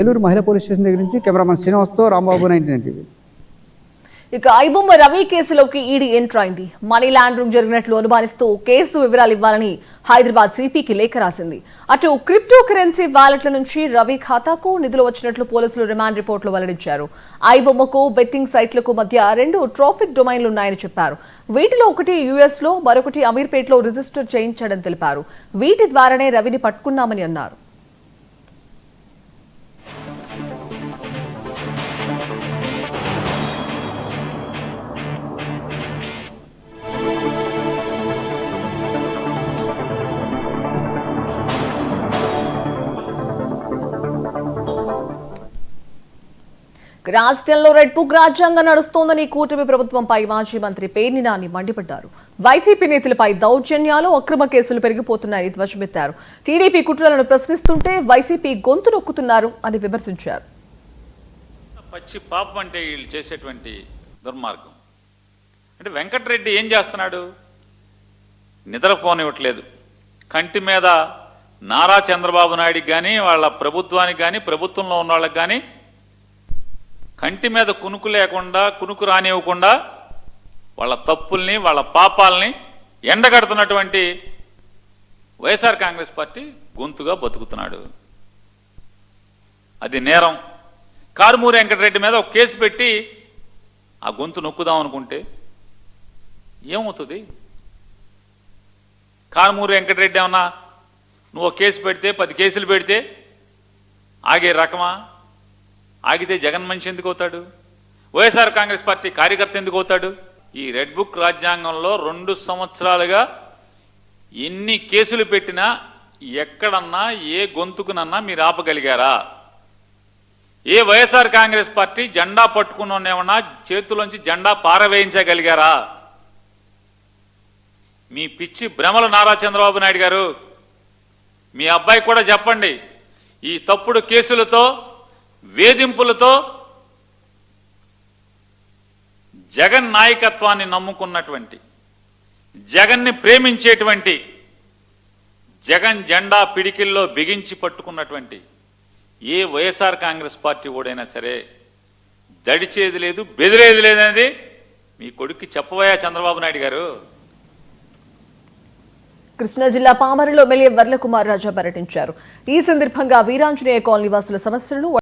ఏలూరు మహిళా police station దగ్గర నుంచి కెమెరామన్ శ్రీనివాస్తో రాంబాబు 99 టీవీ. ఇక ఐబొమ్మ రవి కేసులోకి ఈడీ ఎంటర్ అయింది. మనీ లాండరింగ్ జరిగినట్లు అనుమానిస్తూ కేసు వివరాలు ఇవ్వాలని హైదరాబాద్ సిపికి లేఖ రాసింది. అటు క్రిప్టో కరెన్సీ వాలెట్ల నుంచి రవి ఖాతాకు నిధులు వచ్చినట్లు పోలీసులు రిమాండ్ రిపోర్టులు వెల్లడించారు. ఐబొమ్మకు బెట్టింగ్ సైట్లకు మధ్య 2 ట్రాఫిక్ డొమైన్లు ఉన్నాయని చెప్పారు. వీటిలో ఒకటి యుఎస్ లో, మరొకటి అమీర్పేటలో రిజిస్టర్ చేయించాడని తెలిపారు. వీటి ద్వారానే రవిని పట్టుకున్నామని అన్నారు. రాష్ట్రంలో రెడ్ బుక్ రాజ్యాంగం నడుస్తోందని కూటమి ప్రభుత్వంపై మాజీ మంత్రి పేర్ని నాని మండిపడ్డారు. వైసీపీ నేతలపై దౌర్జన్యాలు, అక్రమ కేసులు పెరిగిపోతున్నాయని ధ్వజమెత్తారు. టీడీపీ కుట్రలను ప్రశ్నిస్తుంటే వైసీపీ గొంతు నొక్కుతున్నారు అని విమర్శించారు. పచ్చి పాపం అంటే వీళ్ళు చేసేటువంటి దుర్మార్గం. అంటే వెంకటరెడ్డి ఏం చేస్తున్నాడు? నిద్రపోనివ్వట్లేదు. కంటి మీద నారా చంద్రబాబు నాయుడికి కానీ, వాళ్ళ ప్రభుత్వానికి కానీ, ప్రభుత్వంలో ఉన్న వాళ్ళకి కానీ కంటి మీద కునుకు లేకుండా, కునుకు రానివ్వకుండా వాళ్ళ తప్పుల్ని, వాళ్ళ పాపాలని ఎండగడుతున్నటువంటి వైఎస్ఆర్ కాంగ్రెస్ పార్టీ గొంతుగా బతుకుతున్నాడు. అది నేరం. కారుమూరి వెంకటరెడ్డి మీద ఒక కేసు పెట్టి ఆ గొంతు నొక్కుదాం అనుకుంటే ఏమవుతుంది? కారుమూరి వెంకటరెడ్డి ఏమన్నా నువ్వు కేసు పెడితే 10 కేసులు పెడితే ఆగే రకమా? ఆగితే జగన్ మనిషి ఎందుకు అవుతాడు? వైఎస్ఆర్ కాంగ్రెస్ పార్టీ కార్యకర్త ఎందుకు అవుతాడు? ఈ రెడ్ బుక్ రాజ్యాంగంలో 2 సంవత్సరాలుగా ఎన్ని కేసులు పెట్టినా ఎక్కడన్నా ఏ గొంతుకునన్నా మీరు ఆపగలిగారా? ఏ వైఎస్ఆర్ కాంగ్రెస్ పార్టీ జెండా పట్టుకున్న చేతుల్లోంచి జెండా పారవేయించగలిగారా? మీ పిచ్చి భ్రమలు నారా చంద్రబాబు నాయుడు గారు, మీ అబ్బాయి కూడా చెప్పండి. ఈ తప్పుడు కేసులతో, వేధింపులతో జగన్ నాయకత్వాన్ని నమ్ముకున్నటువంటి, జగన్ని ప్రేమించేటువంటి, జగన్ జెండా పిడికిల్లో బిగించి పట్టుకున్నటువంటి ఏ వైఎస్ఆర్ కాంగ్రెస్ పార్టీ ఓడైనా సరే దడిచేది లేదు, బెదిరేది లేదనేది మీ కొడుక్కి చెప్పవయ్యా చంద్రబాబు నాయుడు గారు. కృష్ణా జిల్లా పామరులో ఎమ్మెల్యే వర్లకుమార్ రాజా పర్యటించారు. ఈ సందర్భంగా వీరాంజనేయ కాలనీ వాసుల సమస్యలను